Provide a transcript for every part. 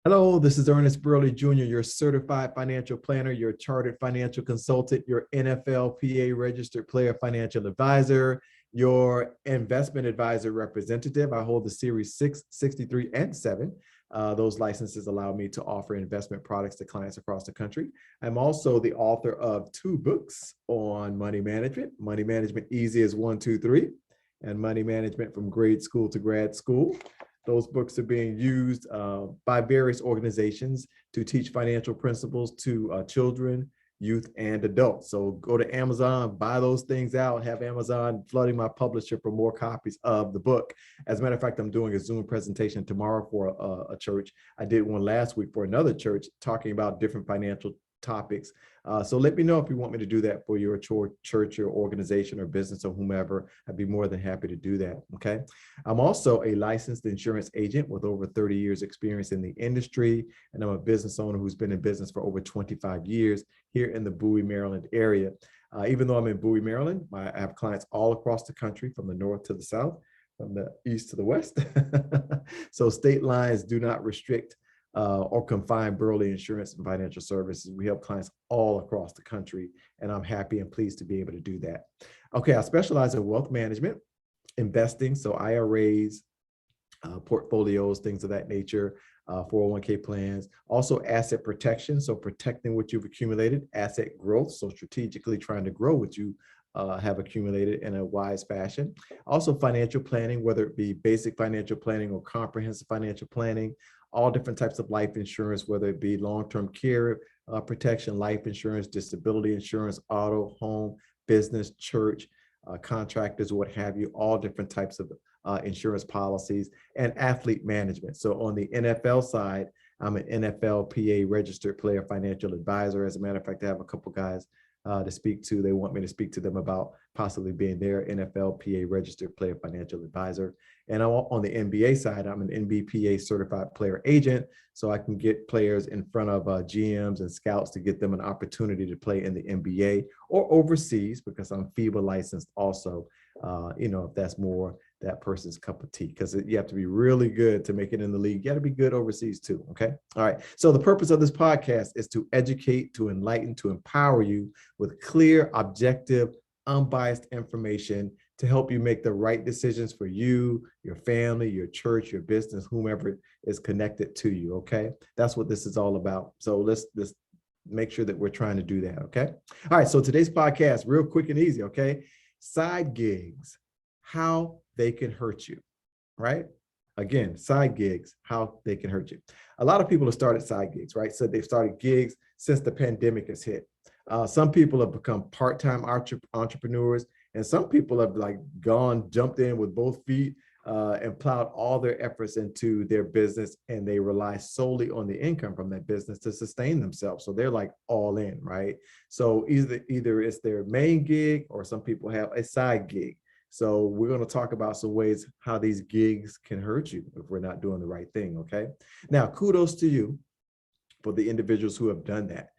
Hello, this is Ernest Burley Jr., your certified financial planner, your chartered financial consultant, your NFLPA registered player financial advisor, your investment advisor representative. I hold the Series 6, 63, and 7. Those licenses allow me to offer investment products to clients across the country. I'm also the author of two books on Money Management Easy as 1, 2, 3, and Money Management from Grade School to Grad School. Those books are being used by various organizations to teach financial principles to children, youth, and adults. So go to Amazon, buy those things out, have Amazon flooding my publisher for more copies of the book. As a matter of fact, I'm doing a Zoom presentation tomorrow for a church. I did one last week for another church talking about different financial topics. So let me know if you want me to do that for your church or organization or business or whomever. I'd be more than happy to do that. Okay. I'm also a licensed insurance agent with over 30 years experience in the industry. And I'm a business owner who's been in business for over 25 years here in the Bowie, Maryland area. Even though I'm in Bowie, Maryland, I have clients all across the country from the north to the south, from the east to the west. So state lines do not restrict or confine Burley Insurance and Financial Services. We help clients all across the country, and I'm happy and pleased to be able to do that. Okay, I specialize in wealth management, investing, so IRAs, portfolios, things of that nature, 401k plans, also asset protection, so protecting what you've accumulated, asset growth, so strategically trying to grow what you have accumulated in a wise fashion. Also financial planning, whether it be basic financial planning or comprehensive financial planning, all different types of life insurance, whether it be long-term care protection, life insurance, disability insurance, auto, home, business, church, contractors, what have you, all different types of insurance policies, and athlete management. So on the NFL side, I'm an NFLPA registered player financial advisor. As a matter of fact, I have a couple guys to speak to. They want me to speak to them about possibly being their NFLPA registered player financial advisor. And I'm on the NBA side, I'm an NBPA certified player agent. So I can get players in front of GMs and scouts to get them an opportunity to play in the NBA or overseas, because I'm FIBA licensed also, if that's more that person's cup of tea, because you have to be really good to make it in the league. You got to be good overseas too. Okay. All right. So the purpose of this podcast is to educate, to enlighten, to empower you with clear, objective, unbiased information to help you make the right decisions for you, your family, your church, your business, whomever is connected to you. Okay. That's what this is all about. So let's make sure that we're trying to do that. Okay. All right. So today's podcast, real quick and easy. Okay. Side gigs, how they can hurt you, right? Again, side gigs, how they can hurt you. A lot of people have started side gigs, right? So they've started gigs since the pandemic has hit. Some people have become part-time entrepreneurs, and some people have jumped in with both feet and plowed all their efforts into their business, and they rely solely on the income from that business to sustain themselves. So they're like all in, right? So either it's their main gig, or some people have a side gig. So we're going to talk about some ways how these gigs can hurt you if we're not doing the right thing. Okay. Now, kudos to you for the individuals who have done that.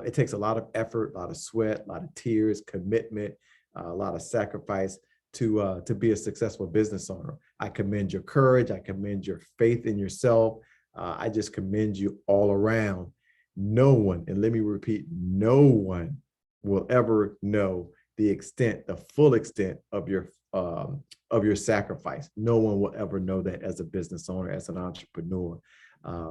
It takes a lot of effort, a lot of sweat, a lot of tears, commitment, a lot of sacrifice to be a successful business owner. I commend your courage. I commend your faith in yourself. I just commend you all around. No one, and let me repeat, no one will ever know the full extent of your sacrifice. No one will ever know that as a business owner, as an entrepreneur.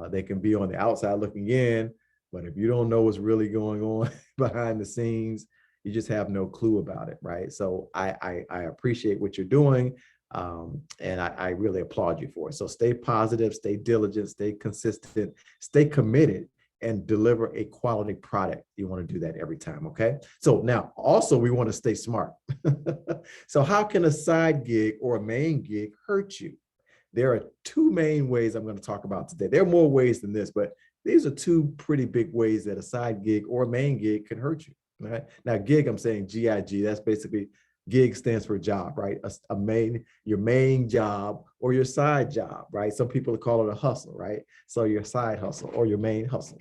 They can be on the outside looking in, but if you don't know what's really going on behind the scenes, you just have no clue about it, right? So I appreciate what you're doing, and I really applaud you for it. So stay positive, stay diligent, stay consistent, stay committed, and deliver a quality product. You want to do that every time, okay? So now, also, we want to stay smart. So how can a side gig or a main gig hurt you? There are two main ways I'm going to talk about today. There are more ways than this, but these are two pretty big ways that a side gig or a main gig can hurt you, right? Now, gig, I'm saying GIG, that's basically, gig stands for job, right? Your main job or your side job, right? Some people call it a hustle, right? So your side hustle or your main hustle,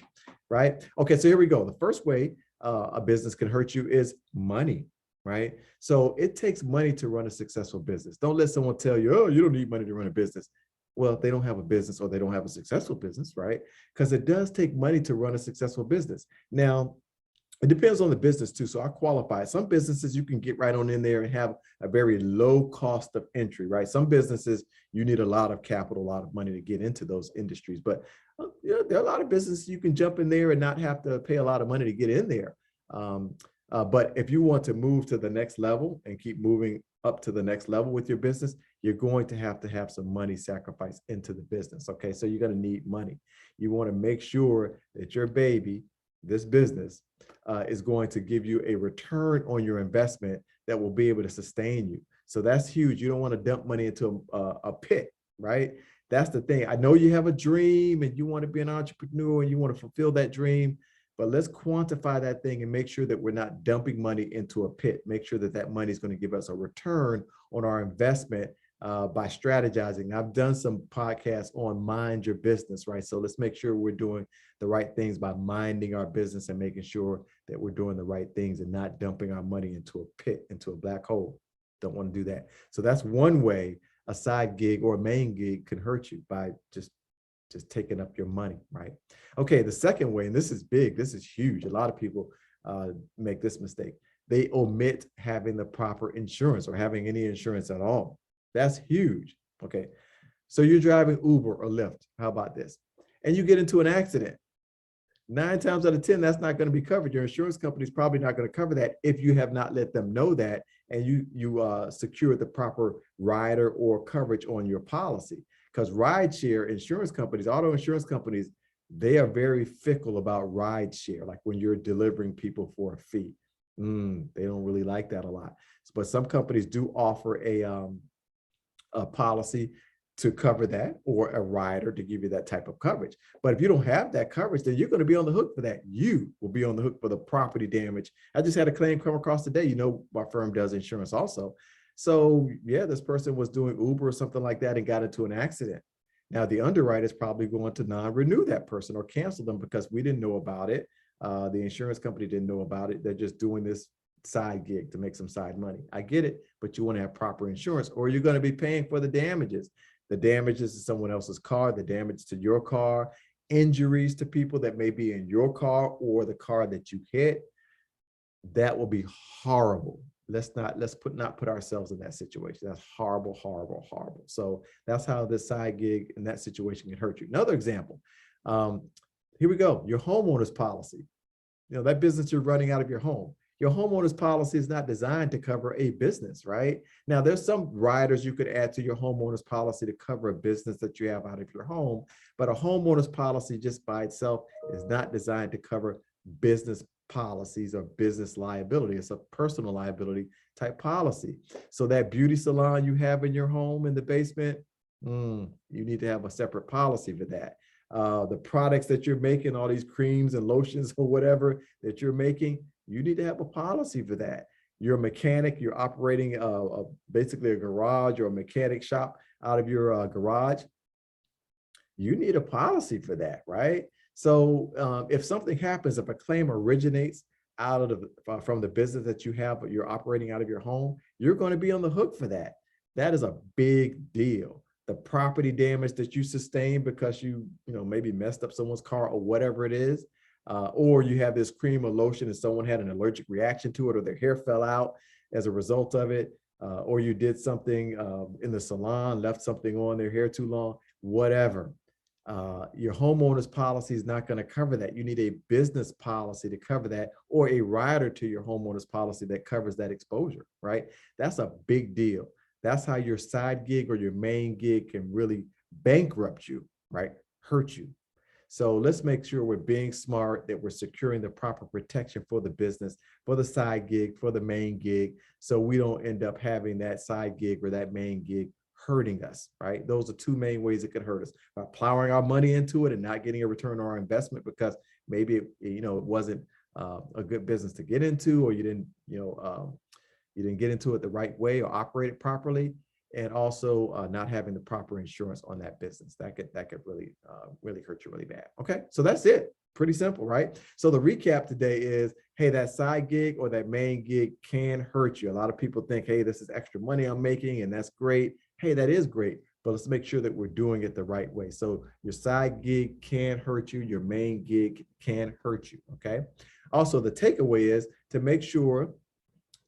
right? Okay, so here we go. The first way a business can hurt you is money, right? So it takes money to run a successful business. Don't let someone tell you, oh, you don't need money to run a business. Well, they don't have a business or they don't have a successful business, right? Because it does take money to run a successful business. Now, it depends on the business too. So I qualify. Some businesses you can get right on in there and have a very low cost of entry, right? Some businesses you need a lot of capital, a lot of money to get into those industries. But there are a lot of businesses you can jump in there and not have to pay a lot of money to get in there. But if you want to move to the next level and keep moving up to the next level with your business, you're going to have some money sacrificed into the business. Okay, so you're going to need money. You want to make sure that your baby, this business, is going to give you a return on your investment that will be able to sustain you. So that's huge. You don't want to dump money into a pit, right? That's the thing. I know you have a dream and you want to be an entrepreneur and you want to fulfill that dream, but let's quantify that thing and make sure that we're not dumping money into a pit. Make sure that that money is going to give us a return on our investment by strategizing. I've done some podcasts on mind your business, right? So let's make sure we're doing the right things by minding our business and making sure that we're doing the right things and not dumping our money into a pit, into a black hole. Don't want to do that. So that's one way a side gig or a main gig can hurt you, by just taking up your money, right? Okay, the second way, and this is big, this is huge. A lot of people make this mistake. They omit having the proper insurance or having any insurance at all. That's huge. Okay, so you're driving Uber or Lyft. How about this? And you get into an accident. 9 times out of 10, that's not going to be covered. Your insurance company is probably not going to cover that if you have not let them know that and you secure the proper rider or coverage on your policy. Because rideshare insurance companies, auto insurance companies, they are very fickle about rideshare, like when you're delivering people for a fee. They don't really like that a lot. But some companies do offer a policy to cover that, or a rider to give you that type of coverage. But if you don't have that coverage, then you're going to be on the hook for that. You will be on the hook for the property damage. I just had a claim come across today. You know, my firm does insurance also. So yeah, this person was doing Uber or something like that and got into an accident. Now the underwriter is probably going to non-renew that person or cancel them because we didn't know about it. The insurance company didn't know about it. They're just doing this side gig to make some side money. I get it, but you want to have proper insurance or you're going to be paying for the damages. The damages to someone else's car, the damage to your car, injuries to people that may be in your car or the car that you hit. That will be horrible. Let's not put ourselves in that situation. That's horrible, horrible, horrible. So that's how this side gig in that situation can hurt you. Another example, here we go. Your homeowner's policy. You know, that business you're running out of your home. Your homeowner's policy is not designed to cover a business, right? Now, there's some riders you could add to your homeowner's policy to cover a business that you have out of your home, but a homeowner's policy just by itself is not designed to cover business policies or business liability. It's a personal liability type policy. So that beauty salon you have in your home in the basement, you need to have a separate policy for that. The products that you're making, all these creams and lotions or whatever that you're making, you need to have a policy for that. You're a mechanic, you're operating basically a garage or a mechanic shop out of your garage. You need a policy for that, right? So if something happens, if a claim originates out of from the business that you have, but you're operating out of your home, you're going to be on the hook for that. That is a big deal. The property damage that you sustain because you maybe messed up someone's car or whatever it is, or you have this cream or lotion and someone had an allergic reaction to it, or their hair fell out as a result of it, or you did something in the salon, left something on their hair too long, whatever. Your homeowner's policy is not going to cover that. You need a business policy to cover that, or a rider to your homeowner's policy that covers that exposure, right? That's a big deal. That's how your side gig or your main gig can really bankrupt you, right? Hurt you. So let's make sure we're being smart, that we're securing the proper protection for the business, for the side gig, for the main gig, so we don't end up having that side gig or that main gig hurting us, right? Those are two main ways it could hurt us: by plowing our money into it and not getting a return on our investment because maybe it wasn't a good business to get into, or you didn't get into it the right way or operate it properly, and also not having the proper insurance on that business. That could really really hurt you really bad. Okay, so that's it. Pretty simple, right? So the recap today is, hey, that side gig or that main gig can hurt you. A lot of people think, hey, this is extra money I'm making and that's great. Hey, that is great, but let's make sure that we're doing it the right way. So your side gig can hurt you. Your main gig can hurt you, okay? Also, the takeaway is to make sure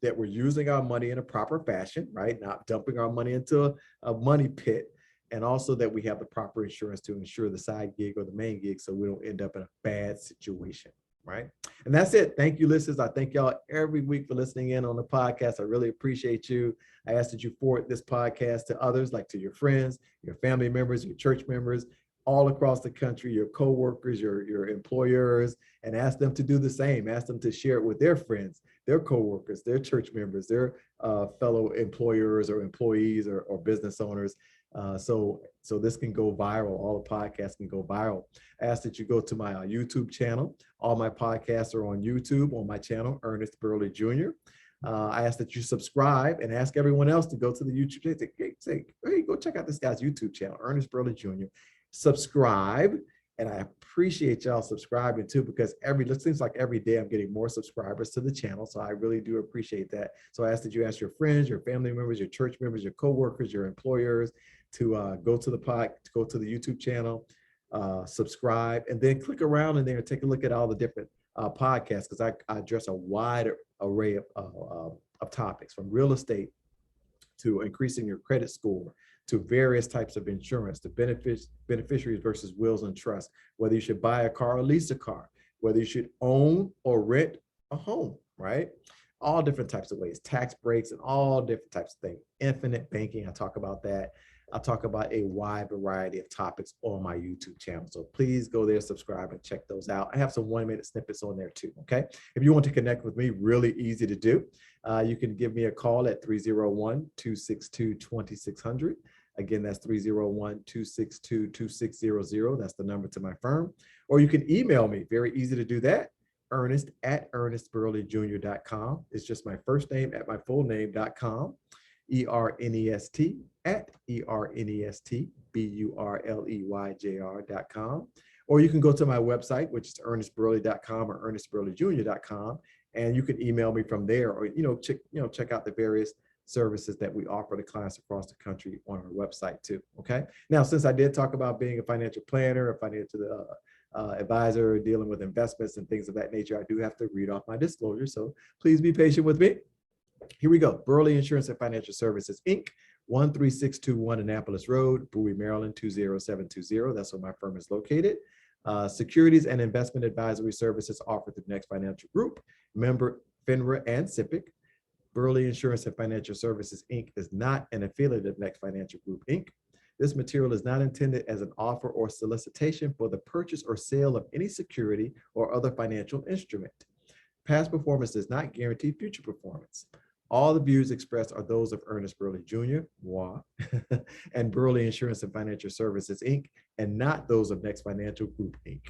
that we're using our money in a proper fashion, right? Not dumping our money into a money pit. And also that we have the proper insurance to ensure the side gig or the main gig so we don't end up in a bad situation, right? And that's it. Thank you, listeners. I thank y'all every week for listening in on the podcast. I really appreciate you. I ask that you forward this podcast to others, like to your friends, your family members, your church members, all across the country, your coworkers, your employers, and ask them to do the same. Ask them to share it with their friends, their coworkers, their church members, their fellow employers or employees or business owners. So this can go viral. All the podcasts can go viral. I ask that you go to my YouTube channel. All my podcasts are on YouTube on my channel, Ernest Burley Jr. I ask that you subscribe and ask everyone else to go to the YouTube channel. Say, hey, go check out this guy's YouTube channel, Ernest Burley Jr. Subscribe. And I appreciate y'all subscribing too, because it seems like every day I'm getting more subscribers to the channel. So I really do appreciate that. So I ask that you ask your friends, your family members, your church members, your coworkers, your employers to go to the YouTube channel, subscribe, and then click around in there and take a look at all the different podcasts, because I address a wide array of topics, from real estate to increasing your credit score, to various types of insurance, to beneficiaries versus wills and trusts, whether you should buy a car or lease a car, whether you should own or rent a home, right? All different types of ways, tax breaks and all different types of things. Infinite banking, I talk about that. I'll talk about a wide variety of topics on my YouTube channel. So please go there, subscribe, and check those out. I have some 1-minute snippets on there too, okay? If you want to connect with me, really easy to do. You can give me a call at 301-262-2600. Again, that's 301-262-2600. That's the number to my firm. Or you can email me, very easy to do that, ernest@ernestburleyjr.com. It's just my first name at my full name.com. ernest@ernestburleyjr.com. Or you can go to my website, which is ernestburley.com or ernestburleyjr.com, and you can email me from there, or check out the various services that we offer to clients across the country on our website too. Okay. Now, since I did talk about being a financial planner, a financial advisor, dealing with investments and things of that nature, I do have to read off my disclosure. So please be patient with me. Here we go. Burley Insurance and Financial Services, Inc., 13621 Annapolis Road, Bowie, Maryland, 20720. That's where my firm is located. Securities and investment advisory services offered through Next Financial Group, member FINRA and SIPC. Burley Insurance and Financial Services, Inc. is not an affiliate of Next Financial Group, Inc. This material is not intended as an offer or solicitation for the purchase or sale of any security or other financial instrument. Past performance does not guarantee future performance. All the views expressed are those of Ernest Burley Jr., moi, and Burley Insurance and Financial Services, Inc., and not those of Next Financial Group, Inc.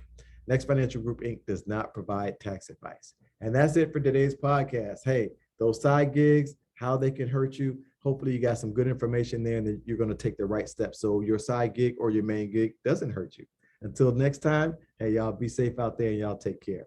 Next Financial Group, Inc. does not provide tax advice. And that's it for today's podcast. Hey, those side gigs, how they can hurt you. Hopefully you got some good information there and that you're going to take the right steps so your side gig or your main gig doesn't hurt you. Until next time, hey, y'all be safe out there and y'all take care.